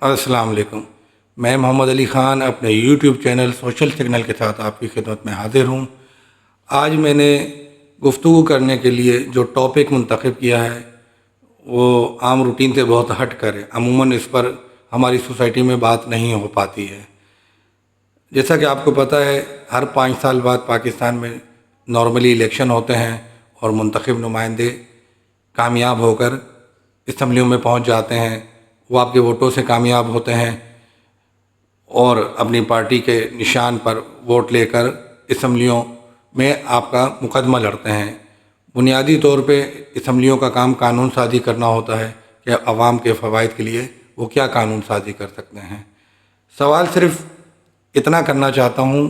السلام علیکم۔ میں محمد علی خان اپنے یوٹیوب چینل سوشل سگنل کے ساتھ آپ کی خدمت میں حاضر ہوں۔ آج میں نے گفتگو کرنے کے لیے جو ٹاپک منتخب کیا ہے وہ عام روٹین سے بہت ہٹ کر ہے۔ عموماً اس پر ہماری سوسائٹی میں بات نہیں ہو پاتی ہے۔ جیسا کہ آپ کو پتہ ہے، ہر 5 سال بعد پاکستان میں نارملی الیکشن ہوتے ہیں اور منتخب نمائندے کامیاب ہو کر اسمبلیوں میں پہنچ جاتے ہیں۔ وہ آپ کے ووٹوں سے کامیاب ہوتے ہیں اور اپنی پارٹی کے نشان پر ووٹ لے کر اسمبلیوں میں آپ کا مقدمہ لڑتے ہیں۔ بنیادی طور پہ اسمبلیوں کا کام قانون سازی کرنا ہوتا ہے کہ عوام کے فوائد کے لیے وہ کیا قانون سازی کر سکتے ہیں۔ سوال صرف اتنا کرنا چاہتا ہوں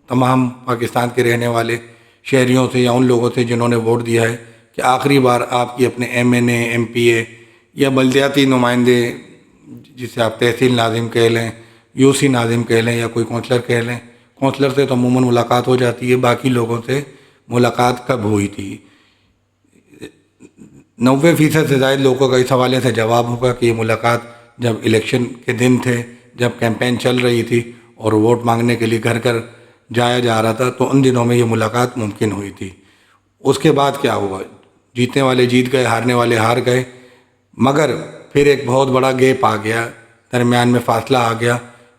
تمام پاکستان کے رہنے والے شہریوں سے یا ان لوگوں سے جنہوں نے ووٹ دیا ہے کہ آخری بار آپ کی اپنے ایم این اے، ایم پی اے یا بلدیاتی نمائندے، جسے آپ تحصیل ناظم کہہ لیں، یو سی ناظم کہہ لیں یا کوئی کونسلر کہہ لیں، کونسلر سے تو عموماً ملاقات ہو جاتی ہے، باقی لوگوں سے ملاقات کب ہوئی تھی؟ 90% سے زائد لوگوں کا اس حوالے سے جواب ہوگا کہ یہ ملاقات جب الیکشن کے دن تھے، جب کیمپین چل رہی تھی اور ووٹ مانگنے کے لیے گھر گھر جایا جا رہا تھا، تو ان دنوں میں یہ ملاقات ممکن ہوئی تھی۔ اس کے بعد کیا ہوا؟ جیتنے والے جیت گئے، ہارنے والے ہار گئے، مگر پھر ایک بہت بڑا گیپ آ گیا، درمیان میں فاصلہ آ گیا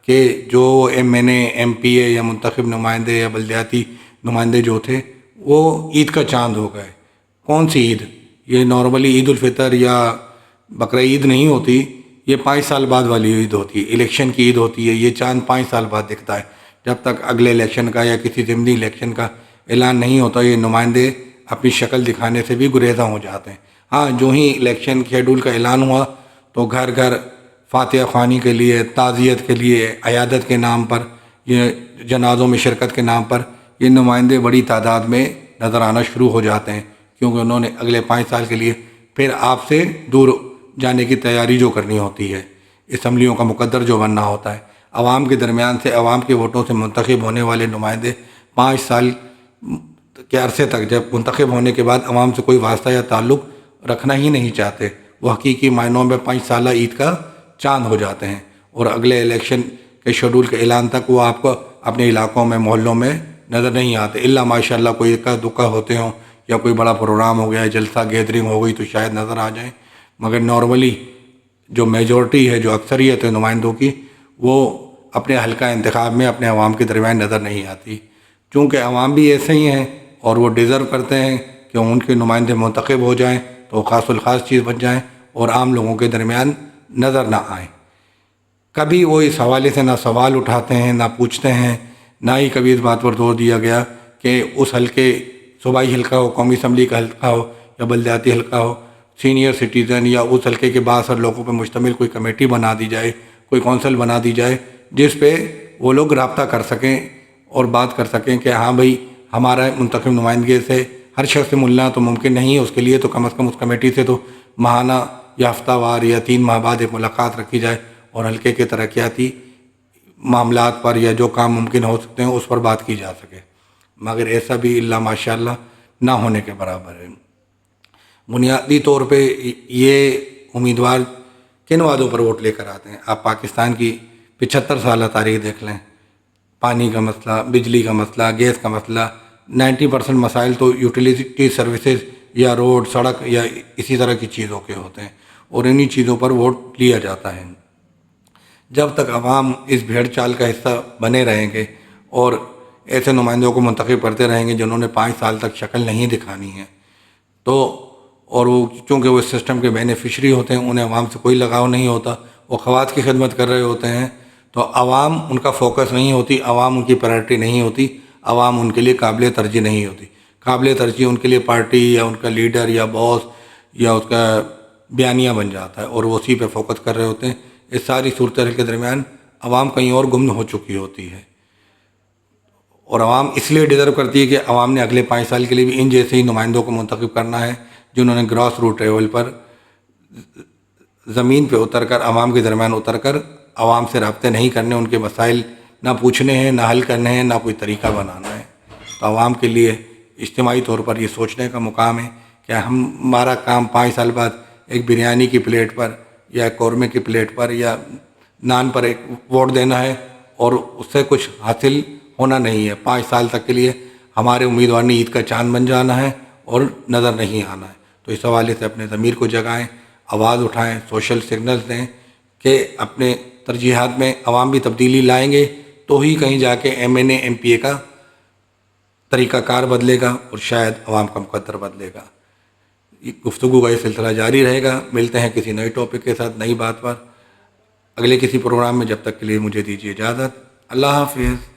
کہ جو ایم این اے، ایم پی اے یا منتخب نمائندے یا بلدیاتی نمائندے جو تھے وہ عید کا چاند ہو گئے۔ کون سی عید؟ یہ نارملی عید الفطر یا بقرہ عید نہیں ہوتی، یہ 5 سال بعد والی عید ہوتی ہے، الیکشن کی عید ہوتی ہے۔ یہ چاند 5 سال بعد دکھتا ہے، جب تک اگلے الیکشن کا یا کسی ضمنی الیکشن کا اعلان نہیں ہوتا یہ نمائندے اپنی شکل دکھانے سے بھی گریزاں ہو جاتے ہیں۔ ہاں، جو ہی الیکشن شیڈول کا اعلان ہوا تو گھر گھر فاتحہ خوانی کے لیے، تعزیت کے لیے، عیادت کے نام پر، یہ جنازوں میں شرکت کے نام پر یہ نمائندے بڑی تعداد میں نظر آنا شروع ہو جاتے ہیں، کیونکہ انہوں نے اگلے 5 سال کے لیے پھر آپ سے دور جانے کی تیاری جو کرنی ہوتی ہے، اسمبلیوں کا مقدر جو بننا ہوتا ہے۔ عوام کے درمیان سے، عوام کے ووٹوں سے منتخب ہونے والے نمائندے 5 سال کے عرصے تک جب منتخب ہونے کے بعد عوام سے کوئی واسطہ یا تعلق رکھنا ہی نہیں چاہتے، وہ حقیقی معنوں میں 5 سالہ عید کا چاند ہو جاتے ہیں، اور اگلے الیکشن کے شیڈول کے اعلان تک وہ آپ کو اپنے علاقوں میں، محلوں میں نظر نہیں آتے، الا ماشاء اللہ کوئی اکا دکا ہوتے ہوں یا کوئی بڑا پروگرام ہو گیا، جلسہ گیدرنگ ہو گئی تو شاید نظر آ جائیں، مگر نارملی جو میجورٹی ہے، جو اکثریت ہے نمائندوں کی، وہ اپنے حلقہ انتخاب میں اپنے عوام کے درمیان نظر نہیں آتی۔ چونکہ عوام بھی ایسے ہی ہیں اور وہ ڈیزرو کرتے ہیں کہ ان کے نمائندے منتخب ہو جائیں تو خاص الخاص چیز بن جائیں اور عام لوگوں کے درمیان نظر نہ آئیں۔ کبھی وہ اس حوالے سے نہ سوال اٹھاتے ہیں، نہ پوچھتے ہیں، نہ ہی کبھی اس بات پر زور دیا گیا کہ اس حلقے، صوبائی حلقہ ہو، قومی اسمبلی کا حلقہ ہو یا بلدیاتی حلقہ ہو، سینئر سٹیزن یا اس حلقے کے بااثر لوگوں پہ مشتمل کوئی کمیٹی بنا دی جائے، کوئی کونسل بنا دی جائے، جس پہ وہ لوگ رابطہ کر سکیں اور بات کر سکیں کہ ہاں بھئی ہمارا منتخب نمائندگی سے ہر شخص سے ملنا تو ممکن نہیں ہے، اس کے لیے تو کم از کم اس کمیٹی سے تو ماہانہ یا ہفتہ وار یا 3 ماہ بعد ایک ملاقات رکھی جائے اور حلقے کے ترقیاتی معاملات پر یا جو کام ممکن ہو سکتے ہیں اس پر بات کی جا سکے، مگر ایسا بھی الا ماشاء اللہ نہ ہونے کے برابر ہے۔ بنیادی طور پہ یہ امیدوار کن وعدوں پر ووٹ لے کر آتے ہیں؟ آپ پاکستان کی 75 سالہ تاریخ دیکھ لیں، پانی کا مسئلہ، بجلی کا مسئلہ، گیس کا مسئلہ، 90% مسائل تو یوٹیلیٹی سروسز یا روڈ، سڑک یا اسی طرح کی چیزوں کے ہوتے ہیں، اور انہی چیزوں پر ووٹ لیا جاتا ہے۔ جب تک عوام اس بھیڑ چال کا حصہ بنے رہیں گے اور ایسے نمائندوں کو منتخب کرتے رہیں گے جنہوں نے 5 سال تک شکل نہیں دکھانی ہے، تو اور وہ چونکہ وہ اس سسٹم کے بینیفیشری ہوتے ہیں، انہیں عوام سے کوئی لگاؤ نہیں ہوتا، وہ خواص کی خدمت کر رہے ہوتے ہیں، تو عوام ان کا فوکس نہیں ہوتی، عوام ان کی پرائرٹی نہیں ہوتی، عوام ان کے لیے قابل ترجیح نہیں ہوتی۔ قابل ترجیح ان کے لیے پارٹی یا ان کا لیڈر یا باس یا اس کا بیانیہ بن جاتا ہے، اور وہ اسی پہ فوکس کر رہے ہوتے ہیں۔ اس ساری صورتحال کے درمیان عوام کہیں اور گم ہو چکی ہوتی ہے، اور عوام اس لیے ڈیزرو کرتی ہے کہ عوام نے اگلے 5 سال کے لیے بھی ان جیسے ہی نمائندوں کو منتخب کرنا ہے، جنہوں نے گراس روٹ لیول پر زمین پہ اتر کر، عوام کے درمیان اتر کر عوام سے رابطے نہیں کرنے، ان کے مسائل نہ پوچھنے ہیں، نہ حل کرنے ہیں، نہ کوئی طریقہ بنانا ہے۔ تو عوام کے لیے اجتماعی طور پر یہ سوچنے کا مقام ہے کہ ہمارا کام 5 سال بعد ایک بریانی کی پلیٹ پر یا قورمے کی پلیٹ پر یا نان پر ایک ووٹ دینا ہے اور اس سے کچھ حاصل ہونا نہیں ہے. 5 سال تک کے لیے ہمارے امیدوار نے عید کا چاند بن جانا ہے اور نظر نہیں آنا ہے. تو اس حوالے سے اپنے ضمیر کو جگائیں، آواز اٹھائیں، سوشل سگنلز دیں کہ اپنے ترجیحات میں عوام بھی تبدیلی لائیں گے تو ہی کہیں جا کے MNA MPA کا طریقہ کار بدلے گا اور شاید عوام کا مقدر بدلے گا. گفتگو کا یہ سلسلہ جاری رہے گا. ملتے ہیں کسی نئے ٹاپک کے ساتھ، نئی بات پر، اگلے کسی پروگرام میں. جب تک کے لیے مجھے دیجیے اجازت. اللہ حافظ.